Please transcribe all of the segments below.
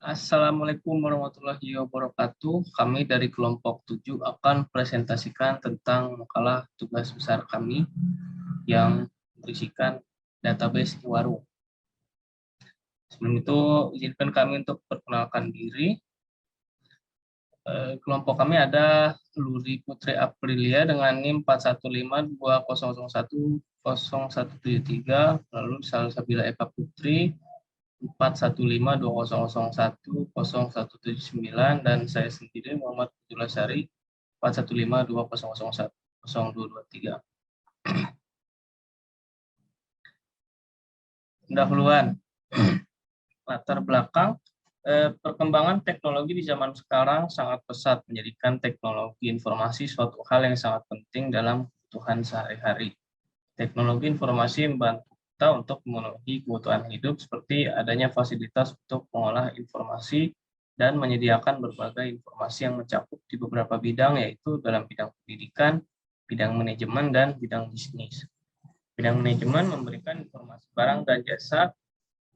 Assalamualaikum warahmatullahi wabarakatuh. Kami dari kelompok 7 akan presentasikan tentang makalah tugas besar kami yang berisikan database Iwaru. Sebelum itu, izinkan kami untuk perkenalkan diri. Kelompok kami ada Luri Putri Aprilia dengan NIM 41520010173, lalu Salsabila Eka Putri 41520010179, dan saya sendiri Muhammad Abdullah Sari 41520010223. Pendahuluan. Latar belakang perkembangan teknologi di zaman sekarang sangat pesat, menjadikan teknologi informasi suatu hal yang sangat penting dalam kebutuhan sehari-hari. Teknologi informasi membantu kita untuk memenuhi kebutuhan hidup seperti adanya fasilitas untuk mengolah informasi dan menyediakan berbagai informasi yang mencakup di beberapa bidang, yaitu dalam bidang pendidikan, bidang manajemen, dan bidang bisnis. Bidang manajemen memberikan informasi barang dan jasa.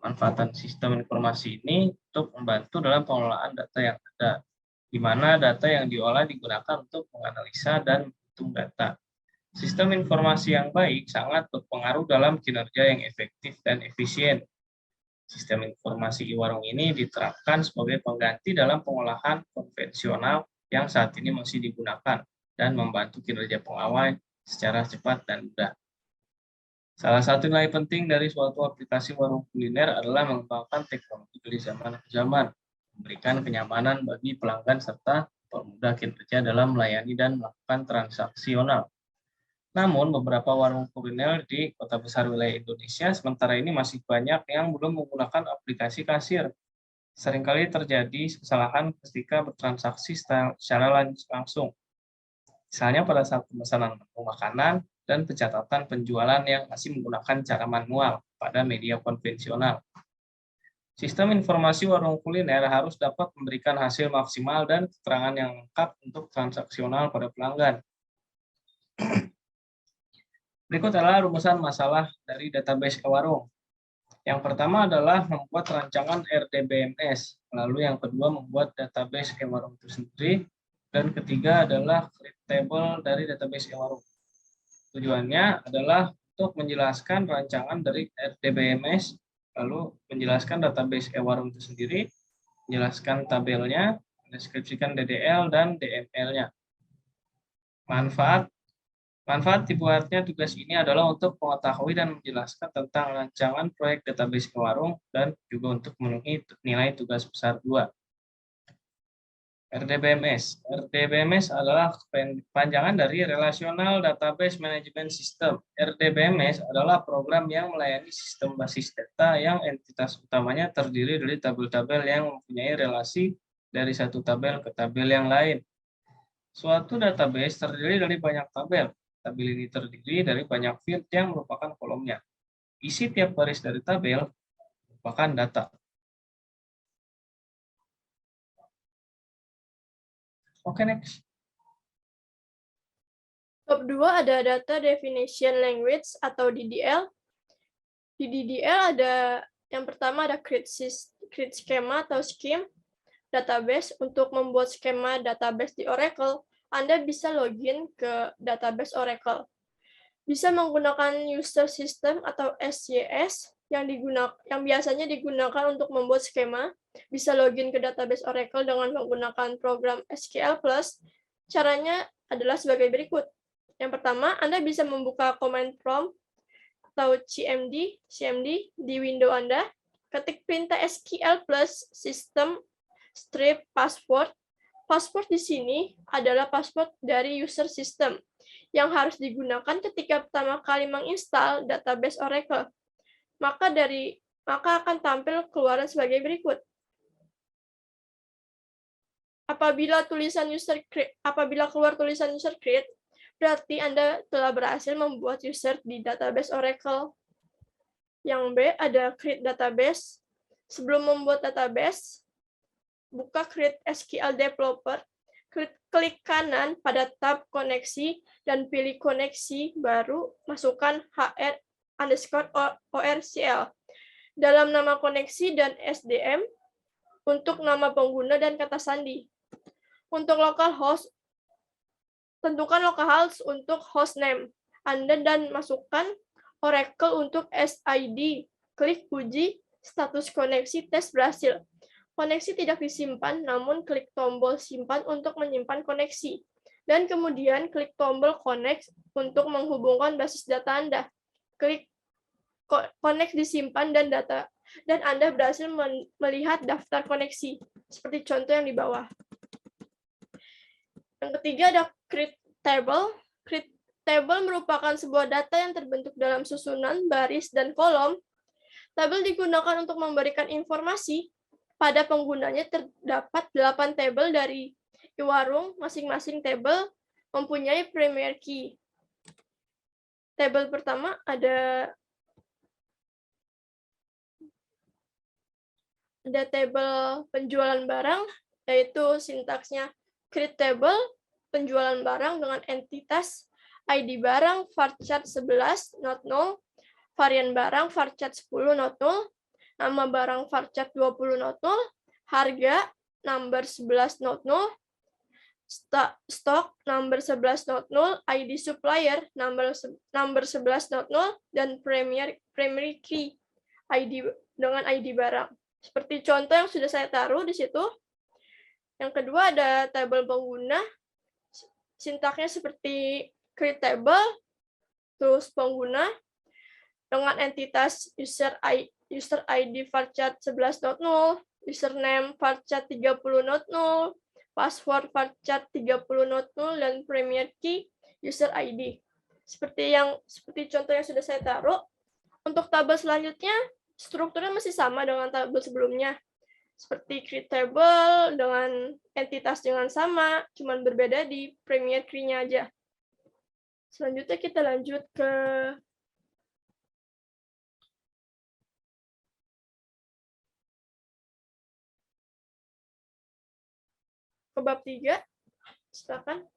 Manfaatan sistem informasi ini untuk membantu dalam pengelolaan data yang ada, di mana data yang diolah digunakan untuk menganalisa dan menghitung data. Sistem informasi yang baik sangat berpengaruh dalam kinerja yang efektif dan efisien. Sistem informasi Iwarung ini diterapkan sebagai pengganti dalam pengolahan konvensional yang saat ini masih digunakan dan membantu kinerja pengawal secara cepat dan mudah. Salah satu nilai penting dari suatu aplikasi warung kuliner adalah mengembangkan teknologi dari zaman ke zaman, memberikan kenyamanan bagi pelanggan serta mempermudah kinerja dalam melayani dan melakukan transaksional. Namun, beberapa warung kuliner di kota besar wilayah Indonesia sementara ini masih banyak yang belum menggunakan aplikasi kasir. Seringkali terjadi kesalahan ketika bertransaksi secara langsung. Misalnya pada saat pemesanan menu makanan dan pencatatan penjualan yang masih menggunakan cara manual pada media konvensional. Sistem informasi warung kuliner harus dapat memberikan hasil maksimal dan keterangan yang lengkap untuk transaksional pada pelanggan. Berikut adalah rumusan masalah dari database Ewarung. Yang pertama adalah membuat rancangan RDBMS, lalu yang kedua membuat database Ewarung itu sendiri, dan ketiga adalah create table dari database Ewarung. Tujuannya adalah untuk menjelaskan rancangan dari RDBMS, lalu menjelaskan database Ewarung itu sendiri, menjelaskan tabelnya, mendeskripsikan DDL dan DML-nya. Manfaat dibuatnya tugas ini adalah untuk mengetahui dan menjelaskan tentang rancangan proyek database Ewarung dan juga untuk memenuhi nilai tugas besar 2. RDBMS. RDBMS adalah panjangan dari Relational Database Management System. RDBMS adalah program yang melayani sistem basis data yang entitas utamanya terdiri dari tabel-tabel yang mempunyai relasi dari satu tabel ke tabel yang lain. Suatu database terdiri dari banyak tabel. Tabel ini terdiri dari banyak field yang merupakan kolomnya. Isi tiap baris dari tabel merupakan data. Oke, next. Bab 2 ada Data Definition Language atau DDL. Di DDL ada yang pertama ada create schema atau scheme database. Untuk membuat skema database di Oracle, Anda bisa login ke database Oracle. Bisa menggunakan user system atau SYS yang biasanya digunakan untuk membuat skema. Bisa login ke database Oracle dengan menggunakan program SQL+. Caranya adalah sebagai berikut. Yang pertama, Anda bisa membuka command prompt atau CMD di window Anda. Ketik perintah SQL+ system strip password. Password di sini adalah password dari user system yang harus digunakan ketika pertama kali menginstal database Oracle. Maka akan tampil keluaran sebagai berikut. Apabila keluar tulisan user create, berarti Anda telah berhasil membuat user di database Oracle. Yang B ada create database. Sebelum membuat database, buka Create SQL Developer, klik kanan pada tab koneksi dan pilih koneksi baru, masukkan HR_ORCL. Dalam nama koneksi dan SDM, untuk nama pengguna dan kata sandi. Untuk localhost, tentukan localhost untuk hostname Anda dan masukkan Oracle untuk SID. Klik uji status koneksi tes berhasil. Koneksi tidak disimpan, namun klik tombol simpan untuk menyimpan koneksi. Dan kemudian klik tombol connect untuk menghubungkan basis data Anda. Klik connect disimpan dan Anda berhasil melihat daftar koneksi, seperti contoh yang di bawah. Yang ketiga ada create table. Create table merupakan sebuah data yang terbentuk dalam susunan, baris, dan kolom. Tabel digunakan untuk memberikan informasi. Pada penggunanya terdapat 8 tabel dari Iwarung. Masing-masing tabel mempunyai primary key. Tabel pertama ada tabel penjualan barang, yaitu sintaksnya create table penjualan barang dengan entitas ID barang varchar 11 not null, varian barang varchar 10 not null, nama barang varchar 20 not null, harga number 11 not null, stock number 11 not null, ID supplier number 11 not null, dan primary key ID dengan ID barang. Seperti contoh yang sudah saya taruh di situ. Yang kedua ada tabel pengguna. Sintaknya seperti create table, terus pengguna dengan entitas user ID varchar 11.0, username varchar 30.0, password varchar 30.0, dan primary key user ID. Seperti contoh yang sudah saya taruh. Untuk tabel selanjutnya, strukturnya masih sama dengan tabel sebelumnya. Seperti create table dengan entitas dengan sama, cuman berbeda di primary key-nya aja. Selanjutnya kita lanjut ke bab 3. Silakan.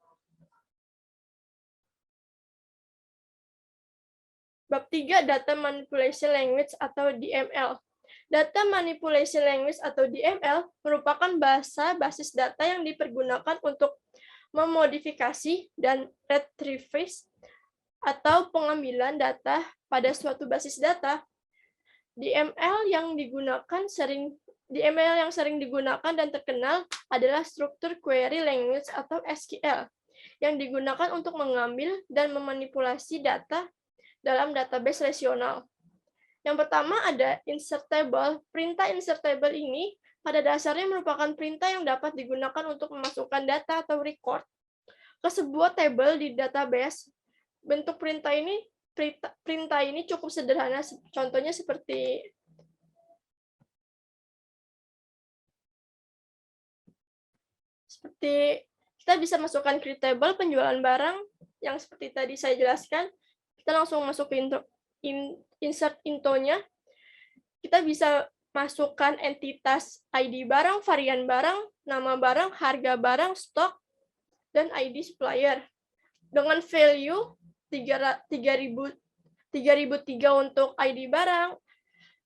Bab 3, Data Manipulation Language atau DML. Data Manipulation Language atau DML merupakan bahasa basis data yang dipergunakan untuk memodifikasi dan retrieve atau pengambilan data pada suatu basis data. DML yang sering digunakan dan terkenal adalah struktur query language atau SQL yang digunakan untuk mengambil dan memanipulasi data dalam database relasional. Yang pertama ada insert table. Perintah insert table ini pada dasarnya merupakan perintah yang dapat digunakan untuk memasukkan data atau record ke sebuah table di database. Bentuk perintah ini cukup sederhana, contohnya seperti kita bisa masukkan create table penjualan barang yang seperti tadi saya jelaskan. Kita langsung masuk ke insert intonya. Kita bisa masukkan entitas ID barang, varian barang, nama barang, harga barang, stok, dan ID supplier. Dengan value 3003 untuk ID barang,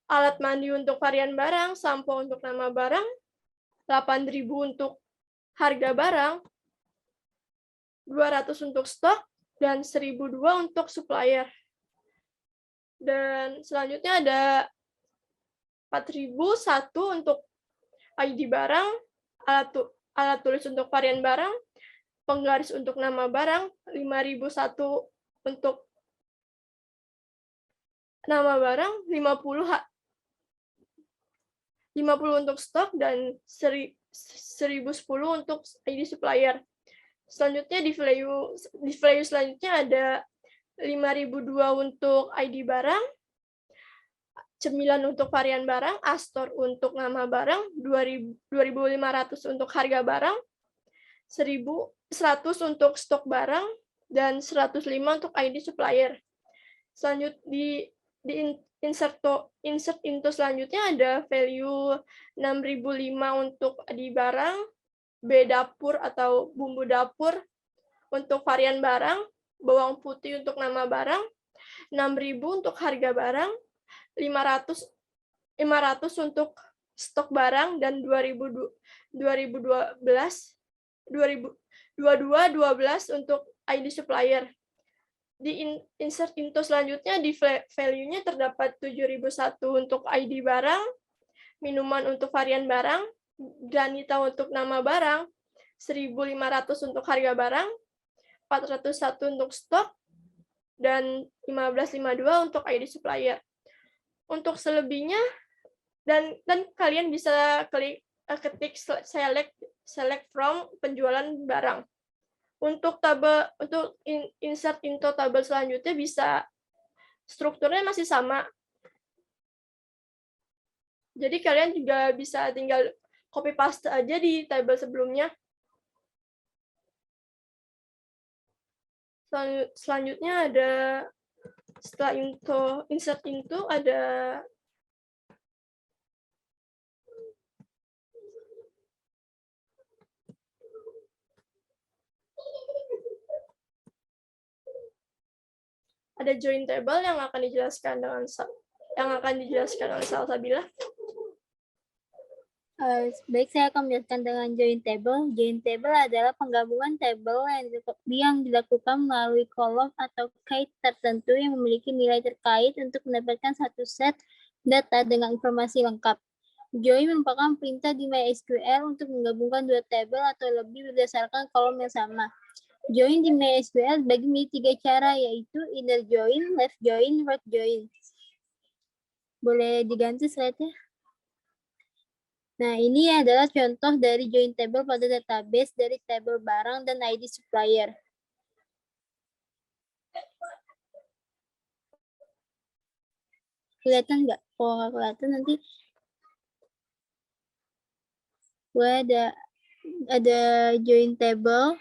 alat mandi untuk varian barang, sampo untuk nama barang, 8.000 untuk harga barang, 200 untuk stok, dan 1.002 untuk supplier. Dan selanjutnya ada 4.001 untuk ID barang, alat tulis untuk varian barang, penggaris untuk nama barang, 5.001 untuk nama barang, 50 untuk stok, dan 1.010 untuk ID supplier. Selanjutnya di value selanjutnya ada 5.002 untuk ID barang, 9 untuk varian barang, Astor untuk nama barang, 2.500 untuk harga barang, 100 untuk stok barang, dan 105 untuk ID supplier. Selanjutnya di insert into selanjutnya ada value 6.005 untuk ID barang, B dapur atau bumbu dapur untuk varian barang, bawang putih untuk nama barang, 6.000 untuk harga barang, 500 untuk stok barang, dan 2022-12 untuk ID supplier. Di insert into selanjutnya, di value-nya terdapat 7001 untuk ID barang, minuman untuk varian barang, granita untuk nama barang, 1500 untuk harga barang, 401 untuk stok, dan 1552 untuk ID supplier. Untuk selebihnya, dan kalian bisa ketik select from penjualan barang. Untuk insert into tabel selanjutnya bisa strukturnya masih sama. Jadi kalian juga bisa tinggal copy paste aja di tabel sebelumnya. Selanjutnya ada setelah insert into ada join table yang akan dijelaskan oleh Salsabila. Baik, saya akan menjelaskan dengan join table. Join table adalah penggabungan tabel yang dilakukan melalui kolom atau kait tertentu yang memiliki nilai terkait untuk mendapatkan satu set data dengan informasi lengkap. Join merupakan perintah di MySQL untuk menggabungkan dua tabel atau lebih berdasarkan kolom yang sama. Join di MySQL dibagi menjadi 3 cara, yaitu inner join, left join, right join. Boleh diganti slide-nya? Nah, ini adalah contoh dari join table pada database dari tabel barang dan ID supplier. Kelihatan nggak? Kalau nggak kelihatan nanti gue ada join table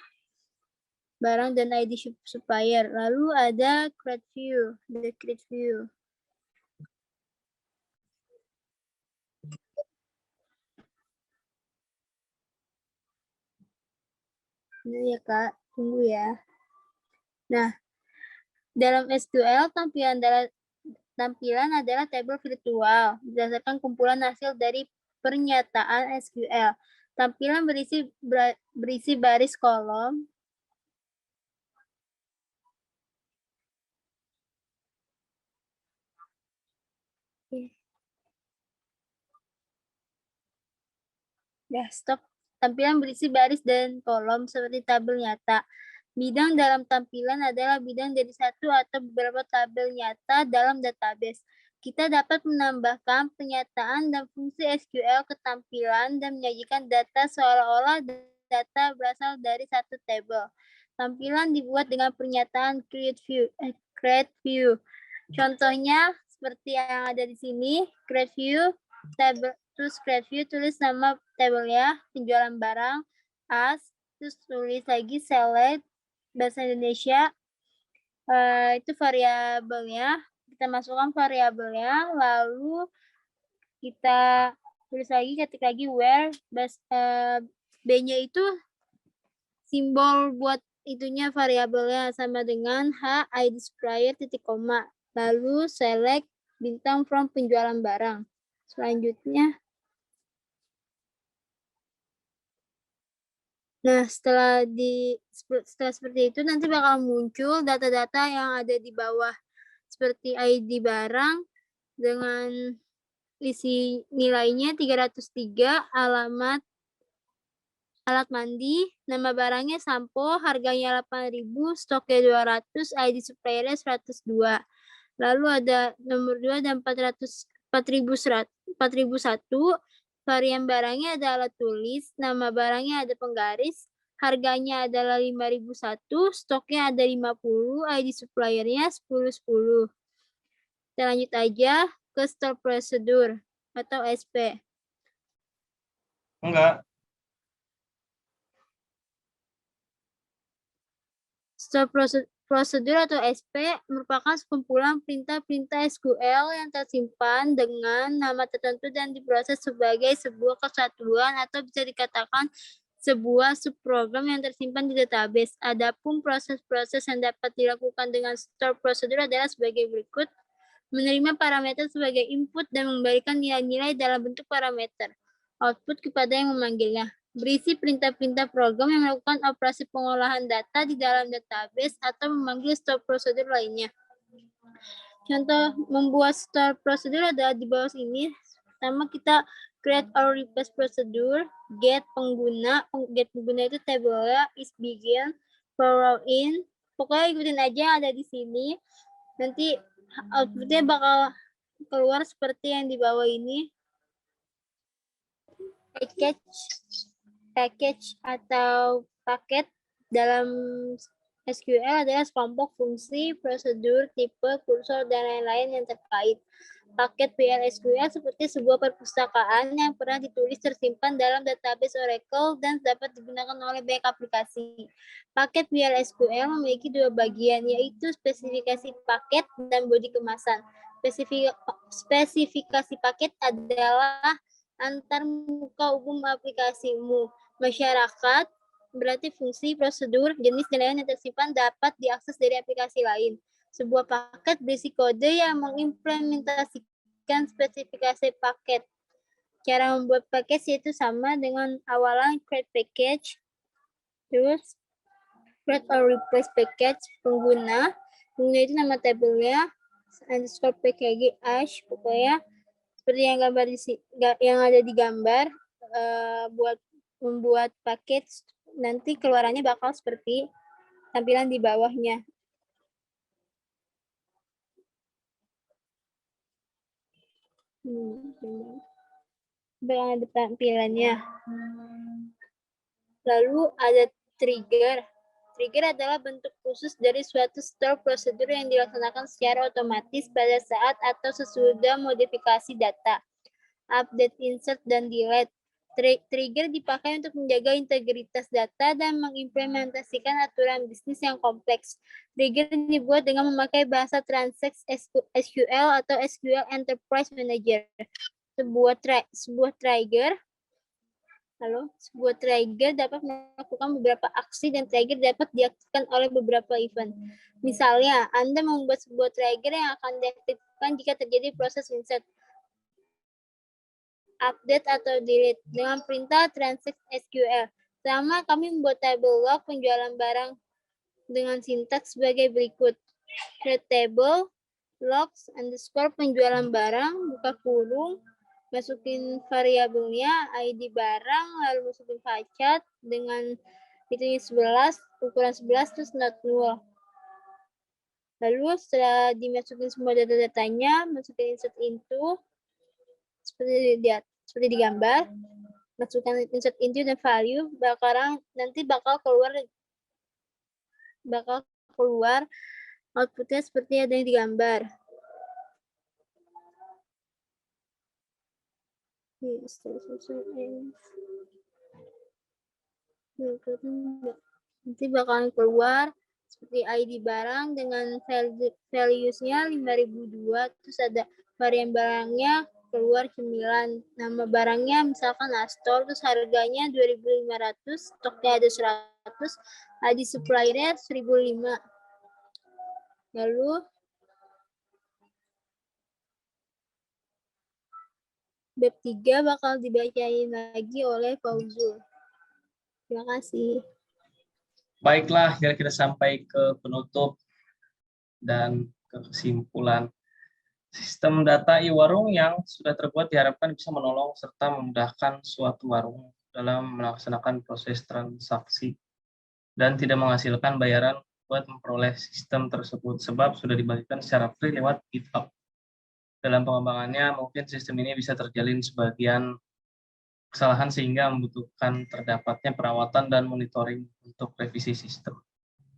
barang dan ID supplier. Lalu ada create view, Ini ya Kak, tunggu ya. Nah, dalam SQL tampilan adalah tabel virtual berdasarkan kumpulan hasil dari pernyataan SQL. Tampilan berisi baris kolom, stop. Tampilan berisi baris dan kolom seperti tabel nyata. Bidang dalam tampilan adalah bidang dari satu atau beberapa tabel nyata dalam database. Kita dapat menambahkan pernyataan dan fungsi SQL ke tampilan dan menyajikan data seolah-olah data berasal dari satu tabel. Tampilan dibuat dengan pernyataan create view. Contohnya seperti yang ada di sini, create view, tabel, terus create view, tulis nama tabelnya, penjualan barang, as, terus tulis lagi select, bahasa Indonesia, itu variabelnya, kita masukkan variabelnya, lalu kita tulis lagi, ketik lagi where, B-nya itu simbol buat itunya variabelnya sama dengan H, ID supplier, titik koma. Lalu select bintang from penjualan barang. Selanjutnya, nah setelah seperti itu nanti bakal muncul data-data yang ada di bawah seperti ID barang dengan isi nilainya 303, alamat alat mandi, nama barangnya sampo, harganya 8.000, stoknya 200, ID suppliernya 102. Lalu ada nomor 2 dan 4.001, varian barangnya ada alat tulis, nama barangnya ada penggaris, harganya adalah 5.001, stoknya ada 50, ID suppliernya 10.10. Kita lanjut aja ke store procedure atau SP. Enggak. Store prosedur atau SP merupakan sekumpulan perintah-perintah SQL yang tersimpan dengan nama tertentu dan diproses sebagai sebuah kesatuan atau bisa dikatakan sebuah subprogram yang tersimpan di database. Adapun proses-proses yang dapat dilakukan dengan store prosedur adalah sebagai berikut. menerima parameter sebagai input dan mengembalikan nilai-nilai dalam bentuk parameter output kepada yang memanggilnya. Berisi perintah-perintah program yang melakukan operasi pengolahan data di dalam database atau memanggil store prosedur lainnya. Contoh membuat store prosedur adalah di bawah sini. Pertama kita create or replace prosedur, get pengguna itu tabelnya, is begin, for in. Pokoknya ikutin aja yang ada di sini. Nanti outputnya bakal keluar seperti yang di bawah ini. Package atau paket dalam SQL adalah sekelompok fungsi, prosedur, tipe, kursor, dan lain-lain yang terkait. Paket PL/SQL seperti sebuah perpustakaan yang pernah ditulis tersimpan dalam database Oracle dan dapat digunakan oleh banyak aplikasi. Paket PL/SQL memiliki dua bagian, yaitu spesifikasi paket dan bodi kemasan. Spesifikasi paket adalah antar muka umum aplikasimu. Masyarakat berarti fungsi, prosedur, jenis, dan lain yang tersimpan dapat diakses dari aplikasi lain. Sebuah paket berisi kode yang mengimplementasikan spesifikasi paket. Cara membuat paket yaitu sama dengan awalan create package, terus create or replace package, pengguna itu nama tabelnya, underscore package hash, pokoknya seperti yang gambar yang ada di gambar. Buat membuat package nanti keluarannya bakal seperti tampilan di bawahnya. Bakal ada tampilannya. Lalu ada trigger. Trigger adalah bentuk khusus dari suatu store prosedur yang dilaksanakan secara otomatis pada saat atau sesudah modifikasi data, update, insert, dan delete. Trigger dipakai untuk menjaga integritas data dan mengimplementasikan aturan bisnis yang kompleks. Trigger dibuat dengan memakai bahasa Transact SQL atau SQL Enterprise Manager. Sebuah trigger dapat melakukan beberapa aksi dan trigger dapat diaktifkan oleh beberapa event. Misalnya, Anda membuat sebuah trigger yang akan diaktifkan jika terjadi proses insert, update, atau delete dengan perintah Transact SQL. Pertama, kami membuat tabel log penjualan barang dengan sintaks sebagai berikut. Create table, logs, underscore penjualan barang, buka kurung, masukin variabelnya, ID barang, lalu masukin facet dengan itunya 11, ukuran 11, terus not null. Lalu setelah dimasukin semua data-datanya, masukin insert into, seperti di gambar, masukkan insert into dan value, nanti bakal keluar outputnya seperti ada yang digambar. Nanti bakalan keluar seperti ID barang dengan values-nya 5002, terus ada varian barangnya keluar 9, nama barangnya misalkan Astor, terus harganya 2.500, stoknya ada 100, ID suppliernya 1.005. Lalu bab 3 bakal dibacain lagi oleh Fauzul. Terima kasih. Baiklah, kita sampai ke penutup dan ke kesimpulan. Sistem data e-warung yang sudah terbuat diharapkan bisa menolong serta memudahkan suatu warung dalam melaksanakan proses transaksi dan tidak menghasilkan bayaran buat memperoleh sistem tersebut sebab sudah dibagikan secara free lewat GitHub. Dalam pengembangannya, mungkin sistem ini bisa terjalin sebagian kesalahan sehingga membutuhkan terdapatnya perawatan dan monitoring untuk revisi sistem.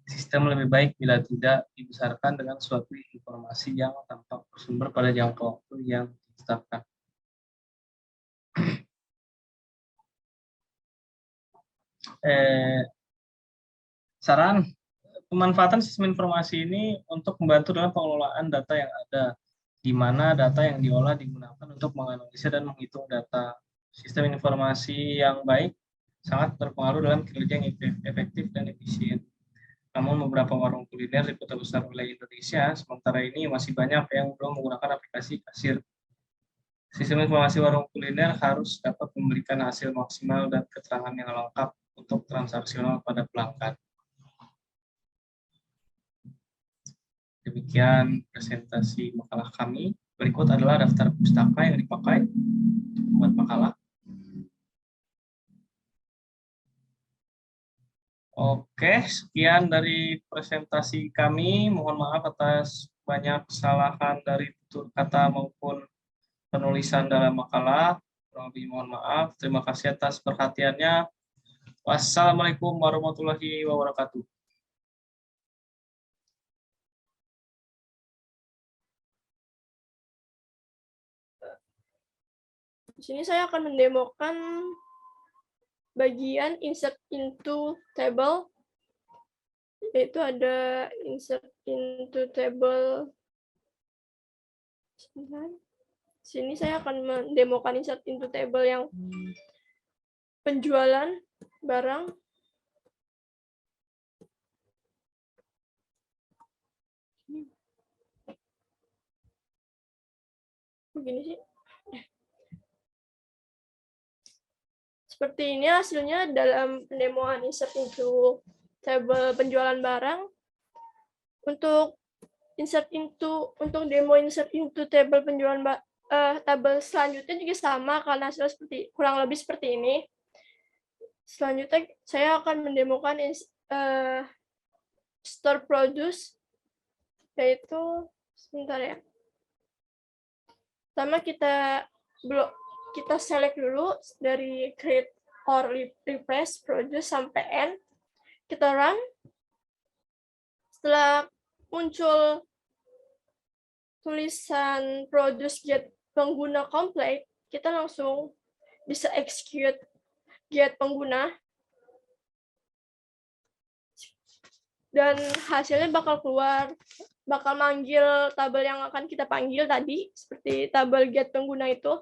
Sistem lebih baik bila tidak dibesarkan dengan suatu informasi yang tampak bersumber pada jangka waktu yang ditetapkan. Saran, pemanfaatan sistem informasi ini untuk membantu dalam pengelolaan data yang ada, di mana data yang diolah digunakan untuk menganalisa dan menghitung data. Sistem informasi yang baik sangat berpengaruh dalam kinerja yang efektif dan efisien. Namun beberapa warung kuliner di kota besar wilayah Indonesia sementara ini masih banyak yang belum menggunakan aplikasi kasir. Sistem informasi warung kuliner harus dapat memberikan hasil maksimal dan keterangan yang lengkap untuk transaksional pada pelanggan. Demikian presentasi makalah kami. Berikut adalah daftar pustaka yang dipakai untuk membuat makalah. Oke, sekian dari presentasi kami. Mohon maaf atas banyak kesalahan dari tutur kata maupun penulisan dalam makalah. Kurang lebih mohon maaf. Terima kasih atas perhatiannya. Wassalamualaikum warahmatullahi wabarakatuh. Di sini saya akan mendemokan bagian insert into table, yaitu ada insert into table. Sini saya akan mendemokan insert into table yang penjualan barang. Begini sih. Seperti ini hasilnya dalam pendemoan insert into table penjualan barang. Untuk demo insert into table penjualan tabel selanjutnya juga sama karena hasilnya kurang lebih seperti ini. Selanjutnya saya akan mendemokan store produce, yaitu sebentar ya. Pertama kita select dulu dari create or replace produce sampai end. Kita run. Setelah muncul tulisan produce get pengguna complete, kita langsung bisa execute get pengguna. Dan hasilnya bakal manggil tabel yang akan kita panggil tadi, seperti tabel get pengguna itu.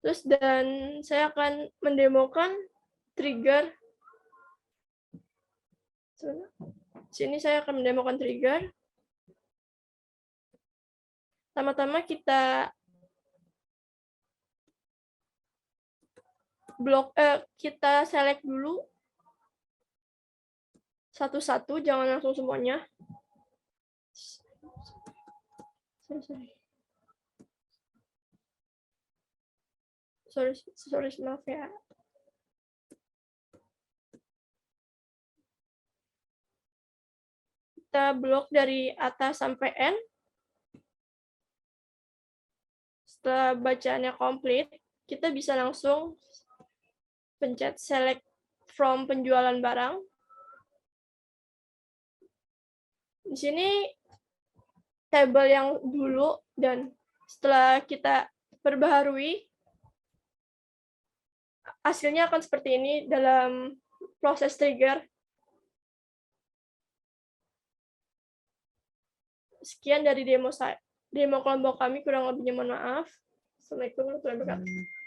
Terus dan saya akan mendemokan trigger. Sini saya akan mendemokan trigger. Pertama-tama kita kita select dulu satu-satu, jangan langsung semuanya. Sorry, maaf ya. Kita blok dari atas sampai end. Setelah bacaannya komplit, kita bisa langsung pencet select from penjualan barang. Di sini tabel yang dulu, dan setelah kita perbaharui, hasilnya akan seperti ini dalam proses trigger. Sekian dari demo kelompok kami, kurang lebihnya mohon maaf. Assalamualaikum warahmatullahi wabarakatuh.